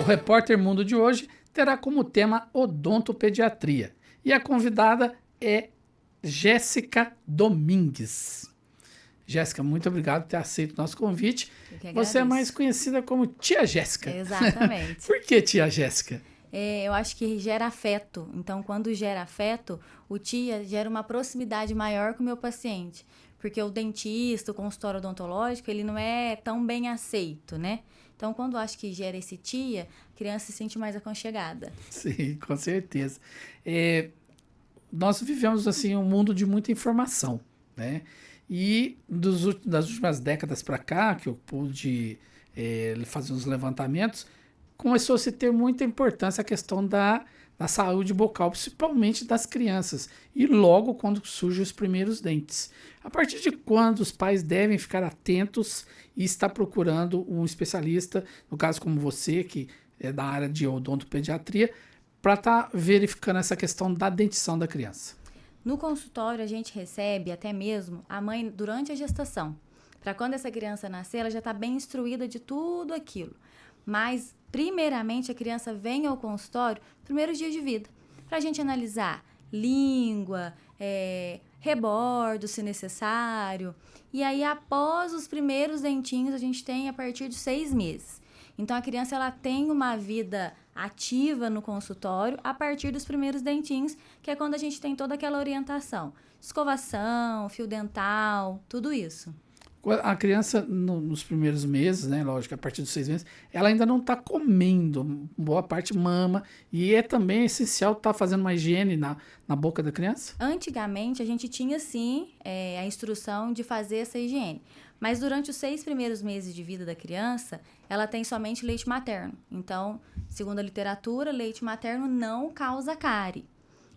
Repórter Mundo de hoje terá como tema odontopediatria. E a convidada é Jéssica Domingues. Jéssica, muito obrigado por ter aceito o nosso convite. Você é mais conhecida como Tia Jéssica. Exatamente. Por que Tia Jéssica? Eu acho que gera afeto. Então, quando gera afeto, o tia gera uma proximidade maior com o meu paciente. Porque o dentista, o consultório odontológico, ele não é tão bem aceito, né? Então, quando eu acho que gera esse tia, a criança se sente mais aconchegada. Sim, com certeza. Nós vivemos, assim, um mundo de muita informação, né? E das últimas décadas para cá, que eu pude fazer uns levantamentos, começou a se ter muita importância a questão da saúde bucal, principalmente das crianças, e logo quando surgem os primeiros dentes. A partir de quando os pais devem ficar atentos e estar procurando um especialista, no caso como você, que é da área de odontopediatria, para estar verificando essa questão da dentição da criança? No consultório, a gente recebe até mesmo a mãe durante a gestação. Para quando essa criança nascer, ela já está bem instruída de tudo aquilo. Mas, primeiramente, a criança vem ao consultório nos primeiros dias de vida, para a gente analisar língua, rebordo, se necessário. E aí, após os primeiros dentinhos, a gente tem a partir de 6 meses. Então, a criança ela tem uma vida ativa no consultório a partir dos primeiros dentinhos, que é quando a gente tem toda aquela orientação. Escovação, fio dental, tudo isso. A criança, nos primeiros meses, né, lógico, a partir dos 6 meses, ela ainda não está comendo, boa parte mama, e é também essencial estar fazendo uma higiene na boca da criança? Antigamente, a gente tinha, sim, a instrução de fazer essa higiene. Mas durante os 6 primeiros meses de vida da criança, ela tem somente leite materno. Então, segundo a literatura, leite materno não causa cárie.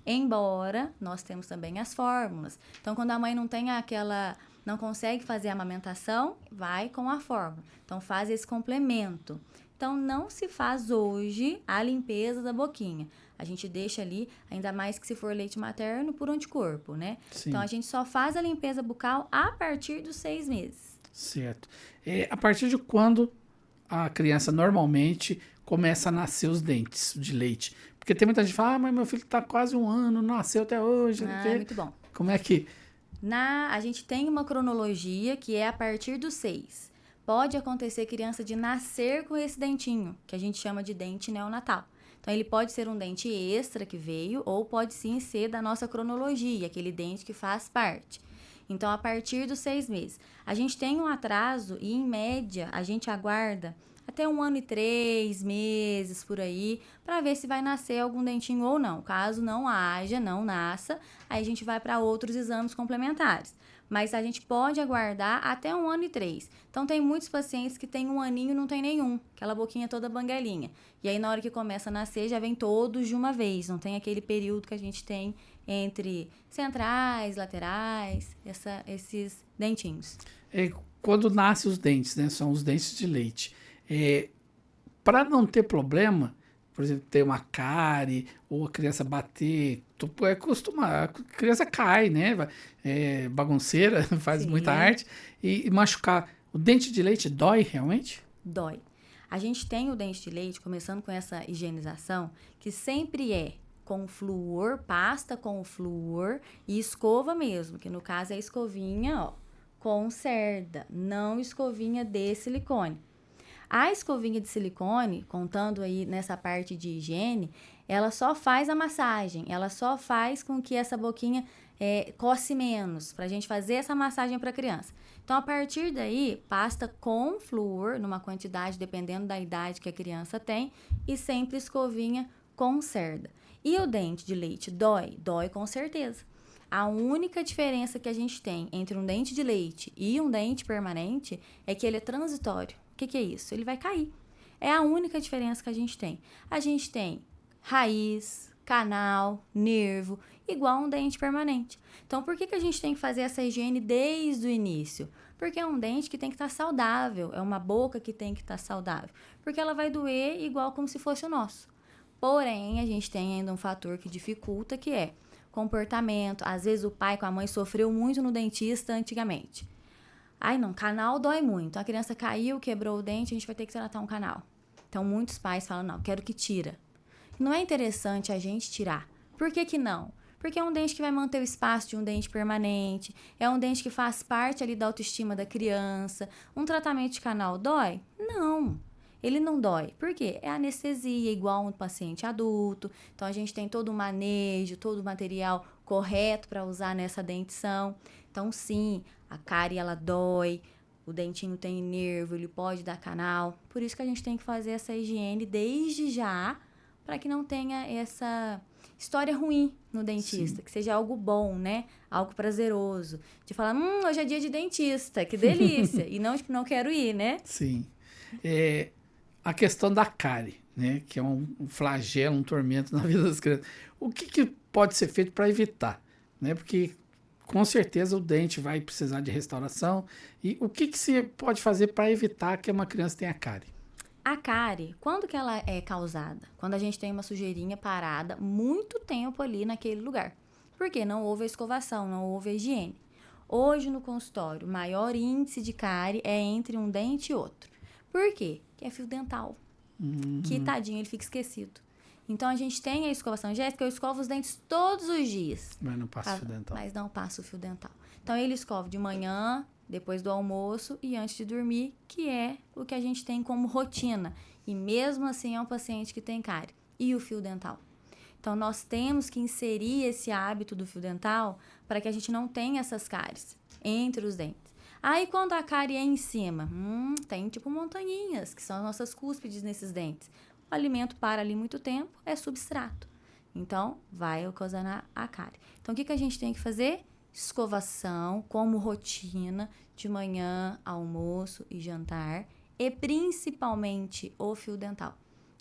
Embora nós temos também as fórmulas. Então, quando a mãe não consegue fazer a amamentação, vai com a fórmula. Então, faz esse complemento. Então, não se faz hoje a limpeza da boquinha. A gente deixa ali, ainda mais que se for leite materno, por anticorpo, né? Sim. Então, a gente só faz a limpeza bucal a partir dos 6 meses. Certo. A partir de quando a criança normalmente começa a nascer os dentes de leite? Porque tem muita gente que fala, mas meu filho está quase 1 ano, não nasceu até hoje. Muito bom. Como é que... A gente tem uma cronologia que é a partir dos 6. Pode acontecer criança de nascer com esse dentinho, que a gente chama de dente neonatal. Então, ele pode ser um dente extra que veio, ou pode sim ser da nossa cronologia, aquele dente que faz parte. Então, a partir dos 6 meses. A gente tem um atraso e, em média, a gente aguarda até 1 ano e 3 meses por aí, para ver se vai nascer algum dentinho ou não. Caso não nasça, aí a gente vai para outros exames complementares. Mas a gente pode aguardar até 1 ano e 3. Então, tem muitos pacientes que têm 1 aninho e não tem nenhum, aquela boquinha toda banguelinha. E aí, na hora que começa a nascer, já vem todos de uma vez, não tem aquele período que a gente tem entre centrais, laterais, esses dentinhos. Quando nascem os dentes, né? São os dentes de leite. Para não ter problema, por exemplo, ter uma cárie ou a criança bater, a criança cai, né? Bagunceira, faz muita arte, e machucar. O dente de leite dói realmente? Dói. A gente tem o dente de leite, começando com essa higienização, que sempre é com flúor, pasta com flúor e escova mesmo, que no caso é escovinha, com cerda, não escovinha de silicone. A escovinha de silicone, contando aí nessa parte de higiene, ela só faz a massagem, ela só faz com que essa boquinha coce menos, pra gente fazer essa massagem para a criança. Então, a partir daí, pasta com flúor, numa quantidade dependendo da idade que a criança tem, e sempre escovinha com cerda. E o dente de leite dói? Dói com certeza. A única diferença que a gente tem entre um dente de leite e um dente permanente é que ele é transitório. O que é isso? Ele vai cair. É a única diferença que a gente tem. A gente tem raiz, canal, nervo, igual um dente permanente. Então, por que a gente tem que fazer essa higiene desde o início? Porque é um dente que tem que estar saudável, é uma boca que tem que estar saudável. Porque ela vai doer igual como se fosse o nosso. Porém, a gente tem ainda um fator que dificulta, que é comportamento. Às vezes o pai com a mãe sofreu muito no dentista antigamente. Ai, não, canal dói muito. A criança caiu, quebrou o dente, a gente vai ter que tratar um canal. Então, muitos pais falam, não, quero que tira. Não é interessante a gente tirar. Por que que não? Porque é um dente que vai manter o espaço de um dente permanente, é um dente que faz parte ali da autoestima da criança. Um tratamento de canal dói? Não, ele não dói. Por quê? É anestesia, igual um paciente adulto. Então, a gente tem todo o manejo, todo o material correto para usar nessa dentição. Então, sim, a cárie, ela dói, o dentinho tem nervo, ele pode dar canal. Por isso que a gente tem que fazer essa higiene desde já, para que não tenha essa história ruim no dentista, Sim. que seja algo bom, né? Algo prazeroso. De falar, hoje é dia de dentista, que delícia. E não, tipo, não quero ir, né? Sim. É, a questão da cárie, né? Que é um flagelo, um tormento na vida das crianças. O que pode ser feito para evitar? Né? Porque com certeza o dente vai precisar de restauração. E o que se pode fazer para evitar que uma criança tenha cárie? A cárie, quando que ela é causada? Quando a gente tem uma sujeirinha parada muito tempo ali naquele lugar. Porque não houve a escovação, não houve a higiene. Hoje no consultório, o maior índice de cárie é entre um dente e outro. Por quê? Que é fio dental. Que tadinho, ele fica esquecido. Então a gente tem a escovação. Jéssica, eu escovo os dentes todos os dias. Mas não passa fio dental. Mas não passa o fio dental. Então ele escova de manhã, depois do almoço e antes de dormir, que é o que a gente tem como rotina. E mesmo assim é um paciente que tem cárie. E o fio dental? Então nós temos que inserir esse hábito do fio dental para que a gente não tenha essas cáries entre os dentes. Aí quando a cárie é em cima, tem tipo montanhinhas, que são as nossas cúspides nesses dentes. O alimento para ali muito tempo, é substrato. Então, vai ocasionar a cárie. Então, o que a gente tem que fazer? Escovação como rotina de manhã, almoço e jantar. E principalmente o fio dental.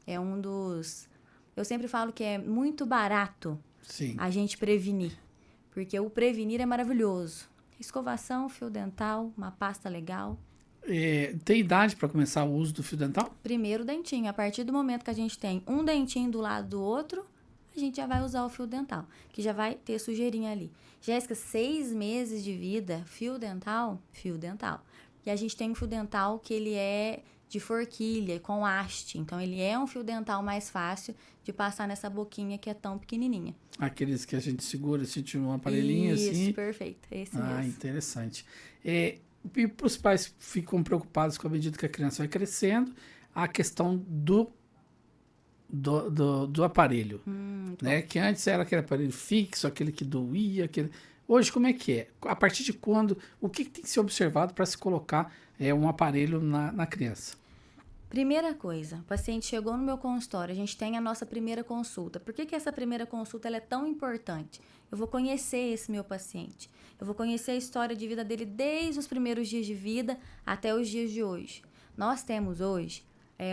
É um dos... Eu sempre falo que é muito barato Sim. a gente prevenir. Porque o prevenir é maravilhoso. Escovação, fio dental, uma pasta legal. Tem idade para começar o uso do fio dental? Primeiro dentinho. A partir do momento que a gente tem um dentinho do lado do outro, a gente já vai usar o fio dental, que já vai ter sujeirinha ali. Jéssica, 6 meses de vida, fio dental? Fio dental. E a gente tem um fio dental que ele é de forquilha, com haste. Então, ele é um fio dental mais fácil de passar nessa boquinha que é tão pequenininha. Aqueles que a gente segura, assim, um aparelhinho assim. Isso, perfeito. Esse mesmo. Interessante. E os pais ficam preocupados com a medida que a criança vai crescendo, a questão do aparelho, né? Que antes era aquele aparelho fixo, aquele que doía, Hoje, como é que é? A partir de quando? O que tem que ser observado para se colocar um aparelho na criança? Primeira coisa, o paciente chegou no meu consultório, a gente tem a nossa primeira consulta. Por que essa primeira consulta ela é tão importante? Eu vou conhecer esse meu paciente. Eu vou conhecer a história de vida dele desde os primeiros dias de vida até os dias de hoje. Nós temos hoje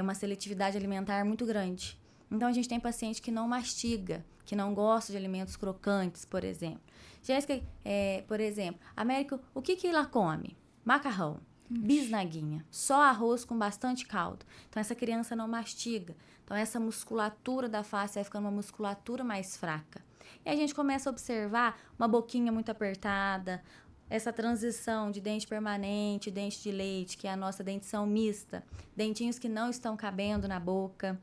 uma seletividade alimentar muito grande. Então, a gente tem paciente que não mastiga, que não gosta de alimentos crocantes, por exemplo. Jéssica, por exemplo, Américo, o que ela come? Macarrão. Bisnaguinha, só arroz com bastante caldo. Então, essa criança não mastiga. Então, essa musculatura da face vai ficando uma musculatura mais fraca. E a gente começa a observar uma boquinha muito apertada, essa transição de dente permanente, dente de leite, que é a nossa dentição mista, dentinhos que não estão cabendo na boca,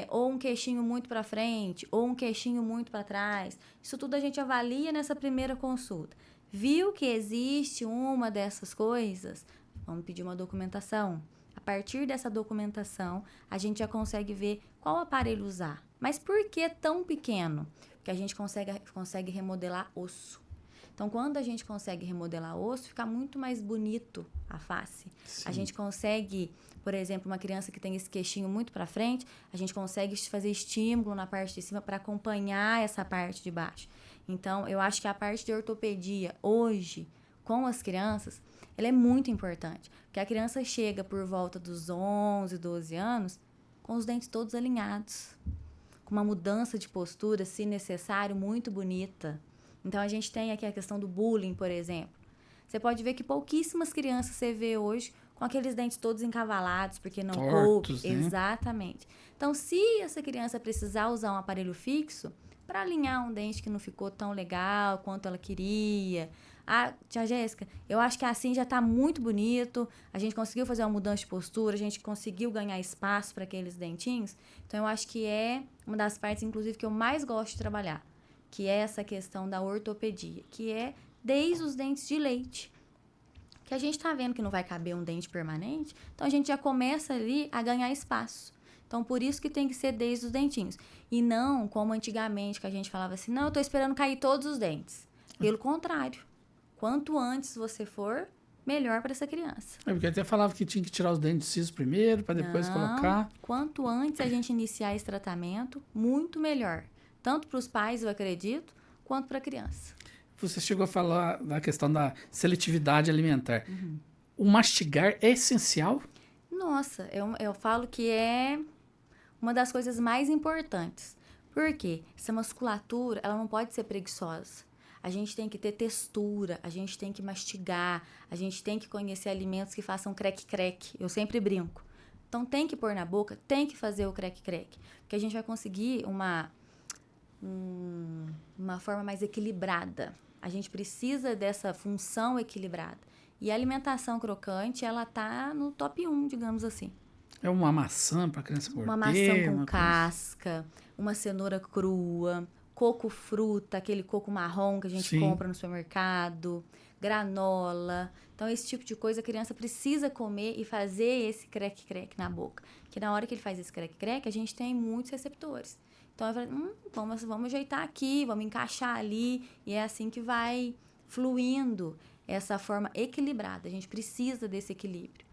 ou um queixinho muito para frente, ou um queixinho muito para trás. Isso tudo a gente avalia nessa primeira consulta. Viu que existe uma dessas coisas? Vamos pedir uma documentação. A partir dessa documentação, a gente já consegue ver qual aparelho usar. Mas por que tão pequeno? Porque a gente consegue remodelar osso. Então, quando a gente consegue remodelar osso, fica muito mais bonito a face. Sim. A gente consegue, por exemplo, uma criança que tem esse queixinho muito para frente, a gente consegue fazer estímulo na parte de cima para acompanhar essa parte de baixo. Então, eu acho que a parte de ortopedia hoje, com as crianças, ela é muito importante, porque a criança chega por volta dos 11, 12 anos com os dentes todos alinhados, com uma mudança de postura, se necessário, muito bonita. Então, a gente tem aqui a questão do bullying, por exemplo. Você pode ver que pouquíssimas crianças você vê hoje com aqueles dentes todos encavalados, porque não coube. Né? Exatamente. Então, se essa criança precisar usar um aparelho fixo, para alinhar um dente que não ficou tão legal quanto ela queria, Ah, tia Jéssica, eu acho que assim já tá muito bonito, a gente conseguiu fazer uma mudança de postura, a gente conseguiu ganhar espaço para aqueles dentinhos. Então, eu acho que é uma das partes, inclusive, que eu mais gosto de trabalhar, que é essa questão da ortopedia, que é desde os dentes de leite. Que a gente tá vendo que não vai caber um dente permanente, então a gente já começa ali a ganhar espaço. Então, por isso que tem que ser desde os dentinhos. E não como antigamente, que a gente falava assim, não, eu tô esperando cair todos os dentes. Pelo contrário, quanto antes você for, melhor para essa criança. É porque até falava que tinha que tirar os dentes cisos primeiro, para depois Não, colocar. quanto antes a gente iniciar esse tratamento, muito melhor. Tanto para os pais, eu acredito, quanto para a criança. Você chegou a falar da questão da seletividade alimentar. O mastigar é essencial? Nossa, eu falo que é uma das coisas mais importantes. Por quê? Essa musculatura, ela não pode ser preguiçosa. A gente tem que ter textura, a gente tem que mastigar, a gente tem que conhecer alimentos que façam creque-creque. Eu sempre brinco. Então, tem que pôr na boca, tem que fazer o creque-creque. Porque a gente vai conseguir uma forma mais equilibrada. A gente precisa dessa função equilibrada. E a alimentação crocante, ela tá no top 1, digamos assim. É uma maçã para a criança morder? Uma maçã com uma casca, uma cenoura crua, coco fruta, aquele coco marrom que a gente Sim. compra no supermercado, granola. Então, esse tipo de coisa a criança precisa comer e fazer esse creque-creque na boca. Que na hora que ele faz esse creque-creque, a gente tem muitos receptores. Então, eu falei, vamos ajeitar aqui, vamos encaixar ali. E é assim que vai fluindo essa forma equilibrada. A gente precisa desse equilíbrio.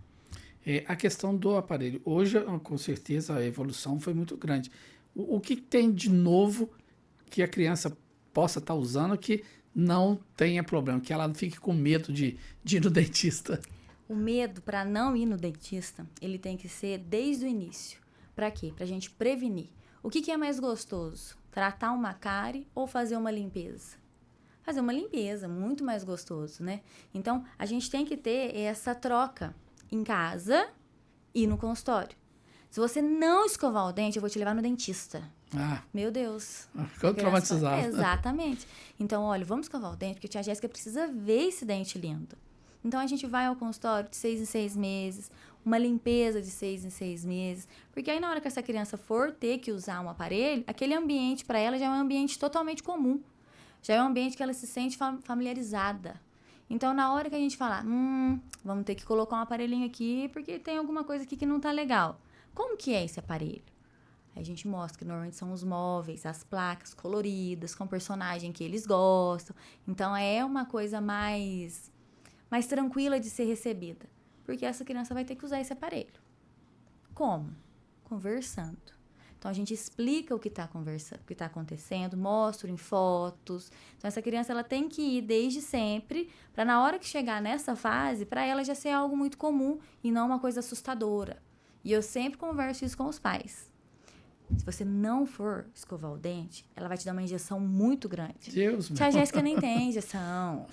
A questão do aparelho. Hoje, com certeza, a evolução foi muito grande. O que tem de novo que a criança possa estar usando que não tenha problema, que ela não fique com medo de ir no dentista? O medo para não ir no dentista, ele tem que ser desde o início. Para quê? Para a gente prevenir. O que é mais gostoso? Tratar uma cárie ou fazer uma limpeza? Fazer uma limpeza, muito mais gostoso, né? Então, a gente tem que ter essa troca em casa e no consultório. Se você não escovar o dente, eu vou te levar no dentista. Ah, Meu Deus. ficou traumatizado. Exatamente. Então, olha, vamos escovar o dente, porque a tia Jéssica precisa ver esse dente lindo. Então, a gente vai ao consultório de 6 em 6 meses, uma limpeza de 6 em 6 meses, porque aí na hora que essa criança for ter que usar um aparelho, aquele ambiente para ela já é um ambiente totalmente comum. Já é um ambiente que ela se sente familiarizada. Então, na hora que a gente falar, vamos ter que colocar um aparelhinho aqui, porque tem alguma coisa aqui que não tá legal. Como que é esse aparelho? Aí a gente mostra que normalmente são os móveis, as placas coloridas, com o personagem que eles gostam. Então, é uma coisa mais tranquila de ser recebida. Porque essa criança vai ter que usar esse aparelho. Como? Conversando. Então, a gente explica o que está conversando, o que está acontecendo, mostra em fotos. Então, essa criança ela tem que ir desde sempre, para na hora que chegar nessa fase, para ela já ser algo muito comum e não uma coisa assustadora. E eu sempre converso isso com os pais. Se você não for escovar o dente, ela vai te dar uma injeção muito grande. Deus, Tia Jéssica nem tem injeção.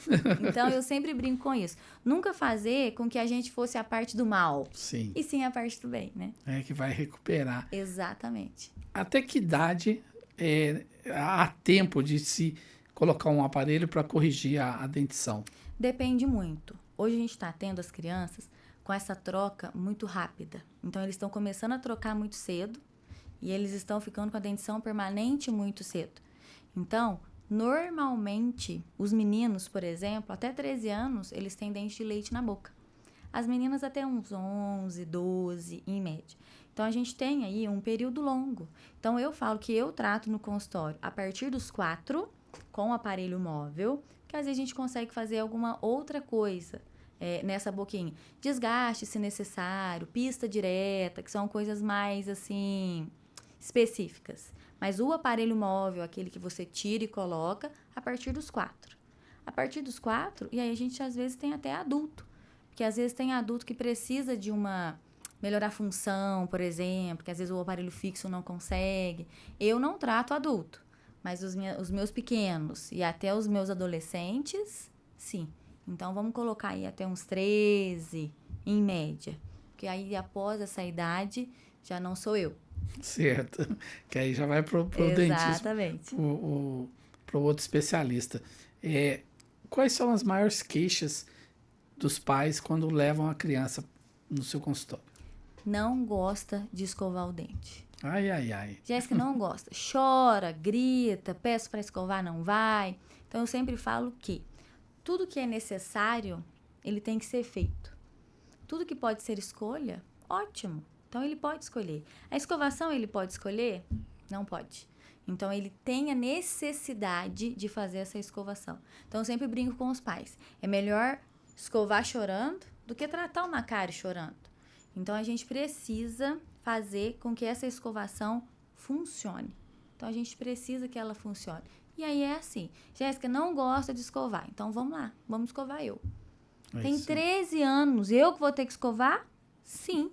Então, eu sempre brinco com isso. Nunca fazer com que a gente fosse a parte do mal. Sim. E sim a parte do bem, né? É que vai recuperar. Exatamente. Até que idade há tempo de se colocar um aparelho para corrigir a dentição? Depende muito. Hoje a gente está tendo as crianças com essa troca muito rápida. Então, eles estão começando a trocar muito cedo. E eles estão ficando com a dentição permanente muito cedo. Então, normalmente, os meninos, por exemplo, até 13 anos, eles têm dente de leite na boca. As meninas até uns 11, 12, em média. Então, a gente tem aí um período longo. Então, eu falo que eu trato no consultório a partir dos 4, com o aparelho móvel, que às vezes a gente consegue fazer alguma outra coisa nessa boquinha. Desgaste, se necessário, pista direta, que são coisas mais, assim, específicas. Mas o aparelho móvel, aquele que você tira e coloca, a partir dos 4. A partir dos 4, e aí a gente às vezes tem até adulto. Porque às vezes tem adulto que precisa de melhorar a função, por exemplo, que às vezes o aparelho fixo não consegue. Eu não trato adulto, mas os meus pequenos e até os meus adolescentes, sim. Então, vamos colocar aí até uns 13, em média. Porque aí, após essa idade, já não sou eu. Certo. Que aí já vai pro dentista. Exatamente. Pro outro especialista. quais são as maiores queixas dos pais quando levam a criança no seu consultório? Não gosta de escovar o dente. Ai, ai, ai. Jéssica não gosta. Chora, grita, peço para escovar, não vai. Então, eu sempre falo que tudo que é necessário, ele tem que ser feito. Tudo que pode ser escolha, ótimo. Então, ele pode escolher. A escovação, ele pode escolher? Não pode. Então, ele tem a necessidade de fazer essa escovação. Então, eu sempre brinco com os pais. É melhor escovar chorando do que tratar uma cárie chorando. Então, a gente precisa fazer com que essa escovação funcione. Então, a gente precisa que ela funcione. E aí é assim, Jéssica não gosta de escovar, então vamos lá, vamos escovar eu. Tem 13 anos, eu que vou ter que escovar? Sim.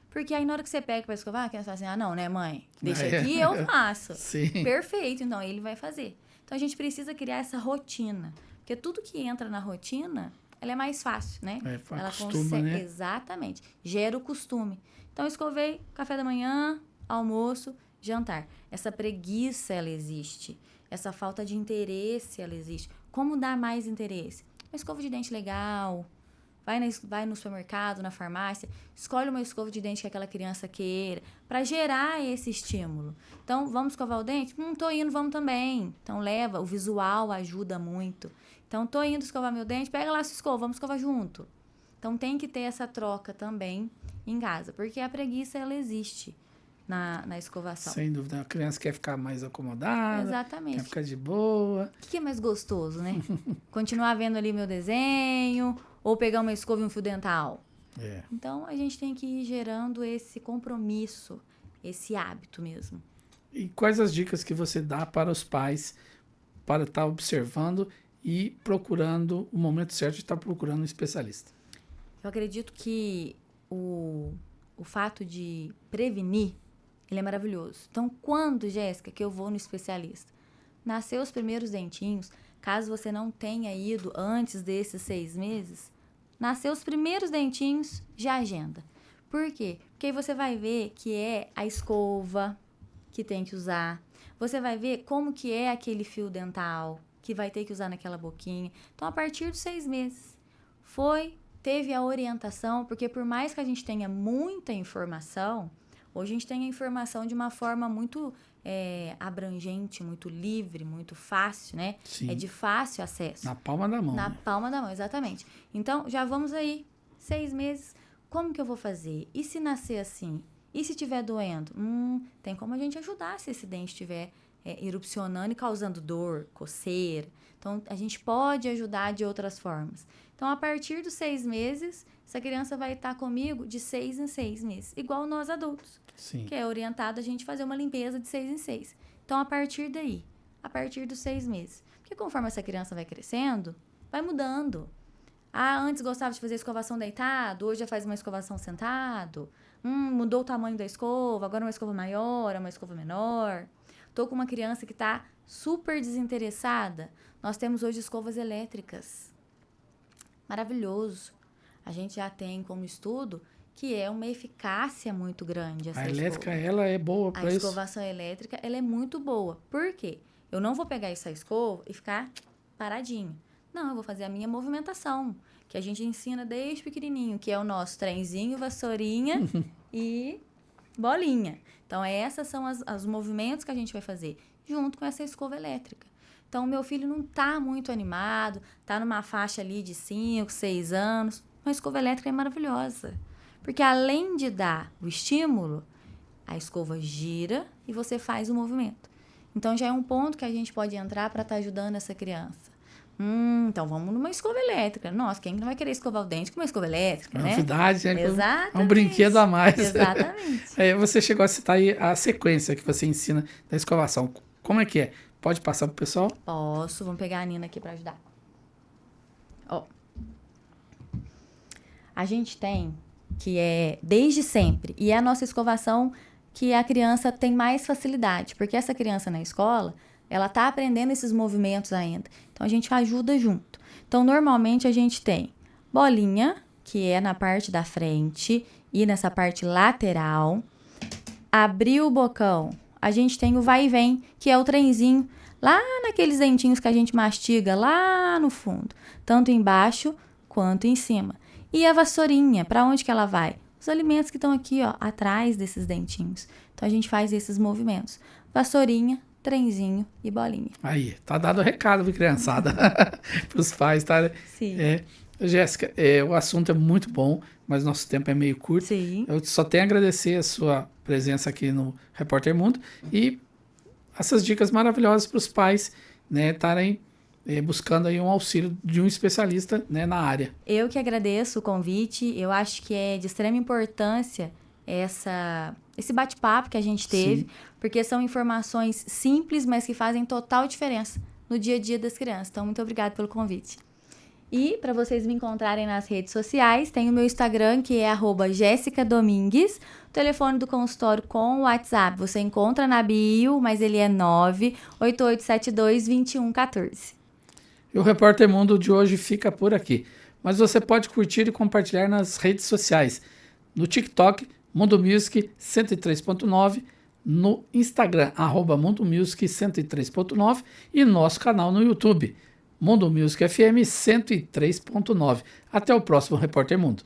Porque aí na hora que você pega para escovar, a criança fala assim, ah não, né mãe? Deixa aqui, eu faço. Sim. Perfeito, então ele vai fazer. Então, a gente precisa criar essa rotina. Porque tudo que entra na rotina, ela é mais fácil, né? Ela consegue, né? Exatamente. Gera o costume. Então, eu escovei café da manhã, almoço, jantar. Essa preguiça, ela existe. Essa falta de interesse, ela existe. Como dar mais interesse? Uma escova de dente legal. Vai no supermercado, na farmácia. Escolhe uma escova de dente que aquela criança queira. Para gerar esse estímulo. Então, vamos escovar o dente? Tô indo, vamos também. Então, leva. O visual ajuda muito. Então, tô indo escovar meu dente. Pega lá a sua escova, vamos escovar junto. Então, tem que ter essa troca também em casa. Porque a preguiça, ela existe na escovação. Sem dúvida. A criança quer ficar mais acomodada. Exatamente. Quer ficar de boa. O que é mais gostoso, né? Continuar vendo ali meu desenho ou pegar uma escova e um fio dental. Então, a gente tem que ir gerando esse compromisso, esse hábito mesmo. E quais as dicas que você dá para os pais para estar observando e procurando o momento certo de estar procurando um especialista? Eu acredito que o fato de prevenir, ele é maravilhoso. Então, quando, Jéssica, que eu vou no especialista? Nasceu os primeiros dentinhos, caso você não tenha ido antes desses 6 meses, nasceu os primeiros dentinhos, já agenda. Por quê? Porque aí você vai ver que é a escova que tem que usar. Você vai ver como que é aquele fio dental que vai ter que usar naquela boquinha. Então, a partir dos 6 meses, teve a orientação, porque por mais que a gente tenha muita informação, hoje a gente tem a informação de uma forma muito abrangente, muito livre, muito fácil, né? Sim. É de fácil acesso. Na palma da mão. Na né? palma da mão, exatamente. Então, já vamos aí, 6 meses. Como que eu vou fazer? E se nascer assim? E se estiver doendo? Tem como a gente ajudar se esse dente estiver erupcionando e causando dor, coceira. Então, a gente pode ajudar de outras formas. Então, a partir dos 6 meses, essa criança vai estar comigo de 6 em 6 meses. Igual nós adultos. Sim. Que é orientado a gente fazer uma limpeza de 6 em 6. Então, a partir daí, a partir dos 6 meses. Porque conforme essa criança vai crescendo, vai mudando. Antes gostava de fazer escovação deitado, hoje já faz uma escovação sentado. Mudou o tamanho da escova, agora é uma escova maior, é uma escova menor. Tô com uma criança que está super desinteressada. Nós temos hoje escovas elétricas. Maravilhoso. A gente já tem como estudo que é uma eficácia muito grande essa A elétrica, escova. ela é boa para isso? A escovação elétrica, ela é muito boa. Por quê? Eu não vou pegar essa escova e ficar paradinho. Não, eu vou fazer a minha movimentação, que a gente ensina desde pequenininho, que é o nosso trenzinho, vassourinha e bolinha. Então, esses são os movimentos que a gente vai fazer, junto com essa escova elétrica. Então, o meu filho não está muito animado, está numa faixa ali de 5, 6 anos. Uma escova elétrica é maravilhosa. Porque além de dar o estímulo, a escova gira e você faz o movimento. Então, já é um ponto que a gente pode entrar para estar ajudando essa criança. Então, vamos numa escova elétrica. Nossa, quem não vai querer escovar o dente com uma escova elétrica, né? Novidade, né? Exatamente. É um brinquedo a mais. Exatamente. Você chegou a citar aí a sequência que você ensina da escovação. Como é que é? Pode passar pro pessoal? Posso. Vamos pegar a Nina aqui para ajudar. Ó. A gente tem que é desde sempre. E é a nossa escovação que a criança tem mais facilidade. Porque essa criança na escola, ela tá aprendendo esses movimentos ainda. Então, a gente ajuda junto. Então, normalmente, a gente tem bolinha, que é na parte da frente e nessa parte lateral. Abrir o bocão. A gente tem o vai e vem, que é o trenzinho lá naqueles dentinhos que a gente mastiga lá no fundo, tanto embaixo quanto em cima. E a vassourinha, para onde que ela vai? Os alimentos que estão aqui, ó, atrás desses dentinhos. Então a gente faz esses movimentos. Vassourinha, trenzinho e bolinha. Aí, tá dado o recado, viu, criançada? Para os pais, tá? Sim. Jéssica, o assunto é muito bom, mas nosso tempo é meio curto. Sim. Eu só tenho a agradecer a sua presença aqui no Repórter Mundo e essas dicas maravilhosas para os pais, né, estarem buscando aí um auxílio de um especialista, né, na área. Eu que agradeço o convite. Eu acho que é de extrema importância esse bate-papo que a gente teve, Sim. porque são informações simples, mas que fazem total diferença no dia a dia das crianças. Então, muito obrigada pelo convite. E para vocês me encontrarem nas redes sociais, tem o meu Instagram, que é @jessicadomingues. O telefone do consultório com o WhatsApp você encontra na bio, mas ele é 988722114. E o Repórter Mundo de hoje fica por aqui. Mas você pode curtir e compartilhar nas redes sociais. No TikTok, Mundo Music 103.9, no Instagram, @Mundo Music 103.9 e nosso canal no YouTube, Mundo Music FM 103.9. Até o próximo Repórter Mundo.